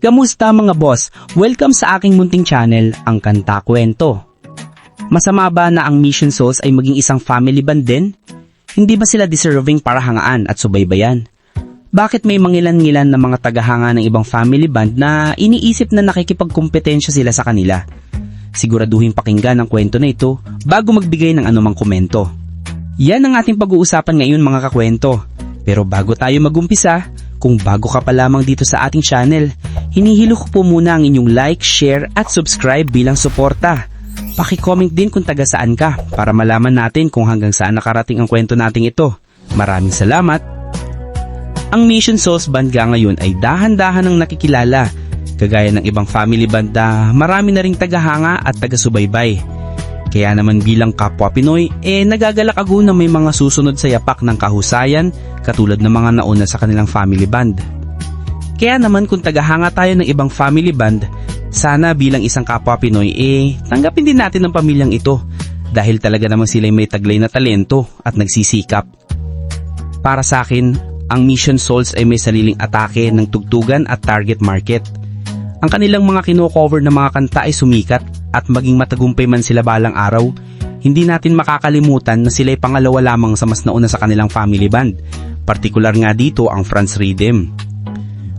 Kamusta mga boss? Welcome sa aking munting channel, ang Kanta Kwento. Masama ba na ang Mission Souls ay maging isang family band din? Hindi ba sila deserving para hangaan at subaybayan? Bakit may mangilan-ngilan na mga tagahanga ng ibang family band na iniisip na nakikipagkumpetensya sila sa kanila? Siguraduhin pakinggan ang kwento na ito bago magbigay ng anumang komento. Yan ang ating pag-uusapan ngayon mga kakwento. Pero bago tayo magumpisa, kung bago ka pa lamang dito sa ating channel, hinihilo ko po muna ang inyong like, share at subscribe bilang suporta. Paki-comment din kung taga saan ka para malaman natin kung hanggang saan nakarating ang kwento nating ito. Maraming salamat! Ang Mission Souls Band ngayon ay dahan-dahan ang nakikilala. Kagaya ng ibang family band na marami na ring tagahanga at taga-subaybay. Kaya naman bilang kapwa Pinoy, nagagalak ako na may mga susunod sa yapak ng kahusayan katulad ng mga nauna sa kanilang family band. Kaya naman kung tagahanga tayo ng ibang family band, sana bilang isang kapwa Pinoy, tanggapin din natin ang pamilyang ito dahil talaga naman sila may taglay na talento at nagsisikap. Para sa akin, ang Mission Souls ay may sariling atake ng tugtugan at target market. Ang kanilang mga kino-cover na mga kanta ay sumikat at maging matagumpay man sila balang araw, hindi natin makakalimutan na sila ay pangalawa lamang sa mas nauna sa kanilang family band, partikular nga dito ang Franz Rhythm.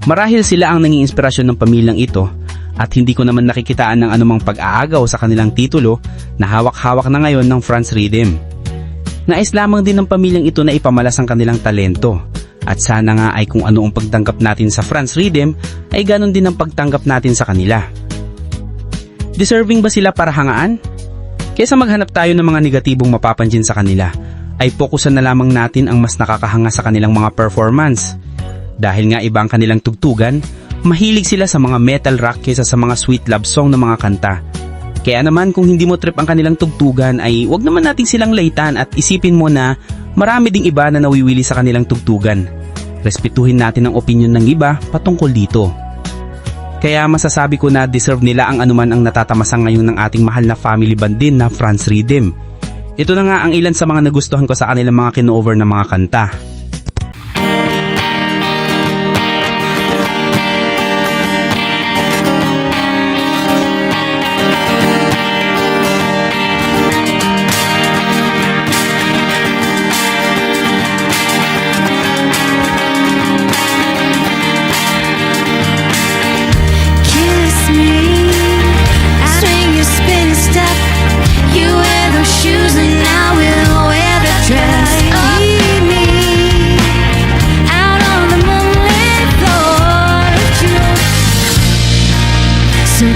Marahil sila ang naging inspirasyon ng pamilyang ito at hindi ko naman nakikitaan ng anumang pag-aagaw sa kanilang titulo na hawak-hawak na ngayon ng Franz Rhythm. Nais lamang din ng pamilyang ito na ipamalas ang kanilang talento. At sana nga ay kung ano ang pagtanggap natin sa Franz Rhythm ay ganon din ang pagtanggap natin sa kanila. Deserving ba sila para hangaan? Kaysa maghanap tayo ng mga negatibong mapapansin sa kanila, ay fokusan na lamang natin ang mas nakakahanga sa kanilang mga performance. Dahil nga iba ang kanilang tugtugan, mahilig sila sa mga metal rock kaysa sa mga sweet love song ng mga kanta. Kaya naman kung hindi mo trip ang kanilang tugtugan ay wag naman natin silang laitan at isipin mo na marami ding iba na nawiwili sa kanilang tugtugan. Respetuhin natin ang opinyon ng iba patungkol dito. Kaya masasabi ko na deserve nila ang anuman ang natatamasa ngayon ng ating mahal na family band din na Franz Rhythm. Ito na nga ang ilan sa mga nagustuhan ko sa kanilang mga kino-over na mga kanta.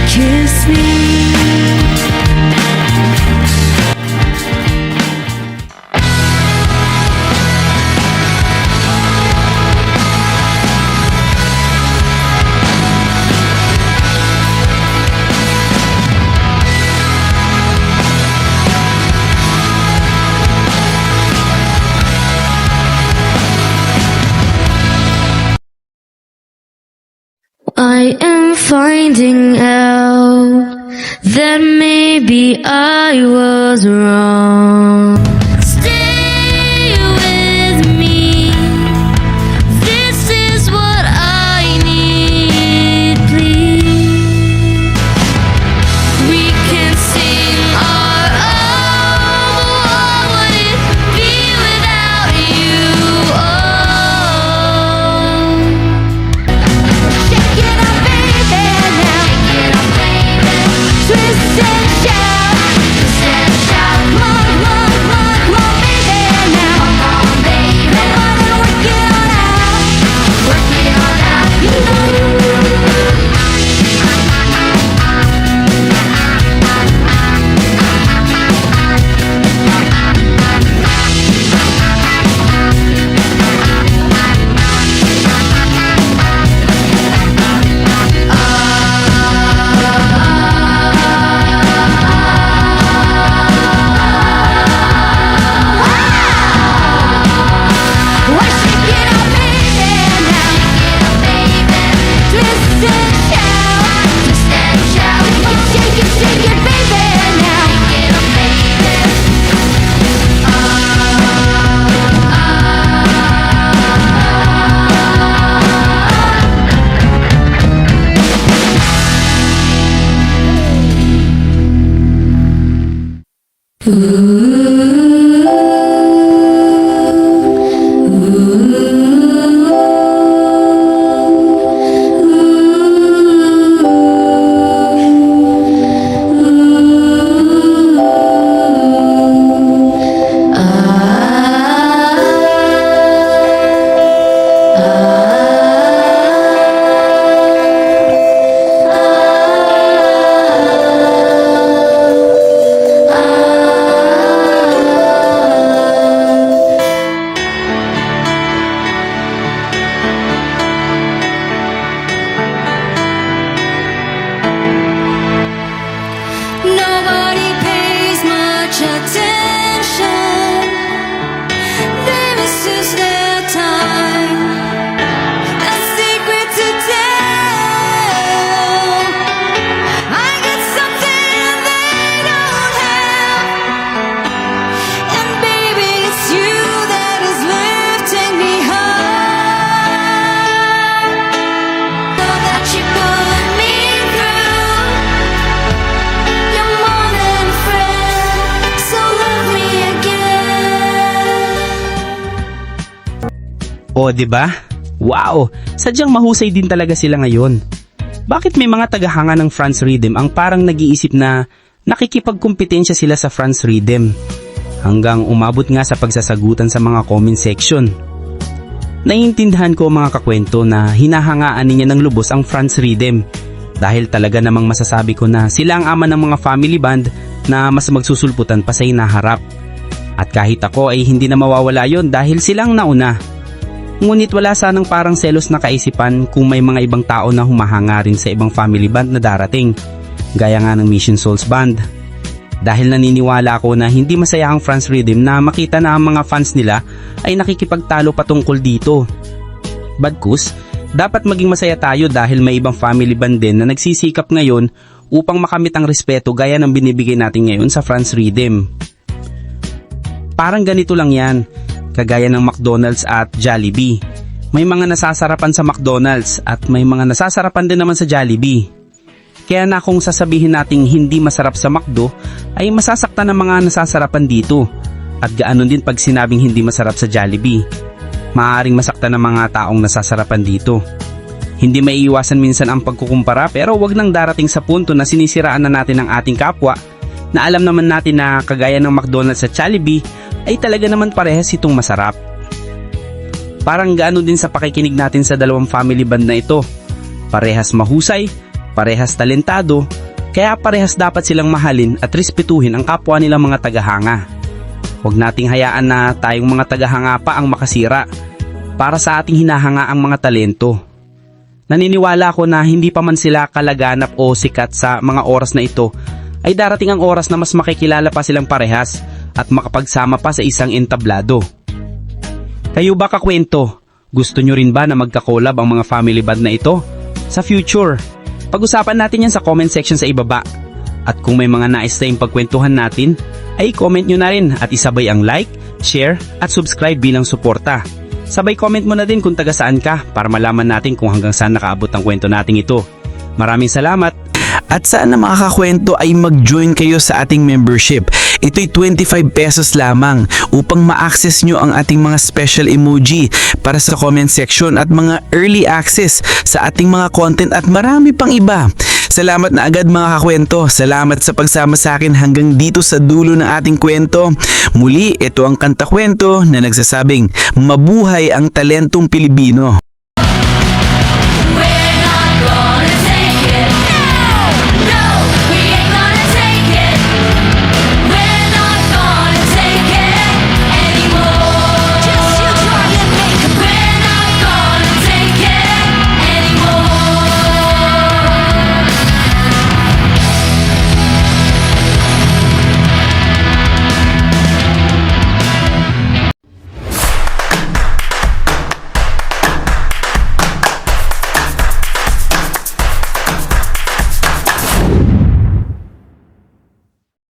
Kiss me. I am finding out that maybe I was wrong. Stay with me. This is what I need, please. We can sing our own. What would it be without you? Twist and shout, come on, come on, come on. Nobody pays much attention. They misuse their time. A secret to tell. I get something they don't have. And baby, it's you that is lifting me high. So that you put me through. You're more than a friend, so love me again. O, 'di ba? Wow! Sadyang mahusay din talaga sila ngayon. Bakit may mga tagahanga ng France Rhythm ang parang nag-iisip na nakikipagkumpetensya sila sa France Rhythm? Hanggang umabot nga sa pagsasagutan sa mga comment section. Naiintindihan ko mga kakwento na hinahangaan niya ng lubos ang France Rhythm dahil talaga namang masasabi ko na sila ang ama ng mga family band na mas magsusulputan pa sa hinaharap. At kahit ako ay hindi na mawawala yon dahil silang nauna. Ngunit wala sanang parang selos na kaisipan kung may mga ibang tao na humahanga rin sa ibang family band na darating, gaya nga ng Mission Souls Band. Dahil naniniwala ako na hindi masaya ang France Rhythm na makita na ang mga fans nila ay nakikipagtalo patungkol dito. Bagkus, dapat maging masaya tayo dahil may ibang family band din na nagsisikap ngayon upang makamit ang respeto gaya ng binibigay natin ngayon sa France Rhythm. Parang ganito lang yan, kagaya ng McDonald's at Jollibee. May mga nasasarapan sa McDonald's at may mga nasasarapan din naman sa Jollibee. Kaya na kung sasabihin nating hindi masarap sa McDo, ay masasaktan ang mga nasasarapan dito. At gaano din pag sinabing hindi masarap sa Jollibee. Maaaring masaktan ang mga taong nasasarapan dito. Hindi maiiwasan minsan ang pagkukumpara pero wag nang darating sa punto na sinisiraan na natin ang ating kapwa na alam naman natin na kagaya ng McDonald's at Jollibee ay talaga naman parehas itong masarap. Parang gaano din sa pakikinig natin sa dalawang family band na ito. Parehas mahusay, parehas talentado, kaya parehas dapat silang mahalin at respetuhin ang kapwa nilang mga tagahanga. Huwag nating hayaan na tayong mga tagahanga pa ang makasira para sa ating hinahanga ang mga talento. Naniniwala ako na hindi pa man sila kalaganap o sikat sa mga oras na ito, ay darating ang oras na mas makikilala pa silang parehas at makapagsama pa sa isang entablado. Kayo ba kakwento? Gusto nyo rin ba na magkakolab ang mga family band na ito? Sa future, pag-usapan natin yan sa comment section sa ibaba. At kung may mga nais tayong pagkwentuhan natin, ay comment nyo na rin at isabay ang like, share at subscribe bilang suporta. Sabay comment mo na din kung taga saan ka para malaman natin kung hanggang saan nakaabot ang kwento nating ito. Maraming salamat! At sana mga kakwento ay mag-join kayo sa ating membership. Ito'y 25 pesos lamang upang ma-access nyo ang ating mga special emoji para sa comment section at mga early access sa ating mga content at marami pang iba. Salamat na agad mga kakwento. Salamat sa pagsama sa akin hanggang dito sa dulo ng ating kwento. Muli, ito ang Kanta Kwento na nagsasabing, mabuhay ang talentong Pilipino.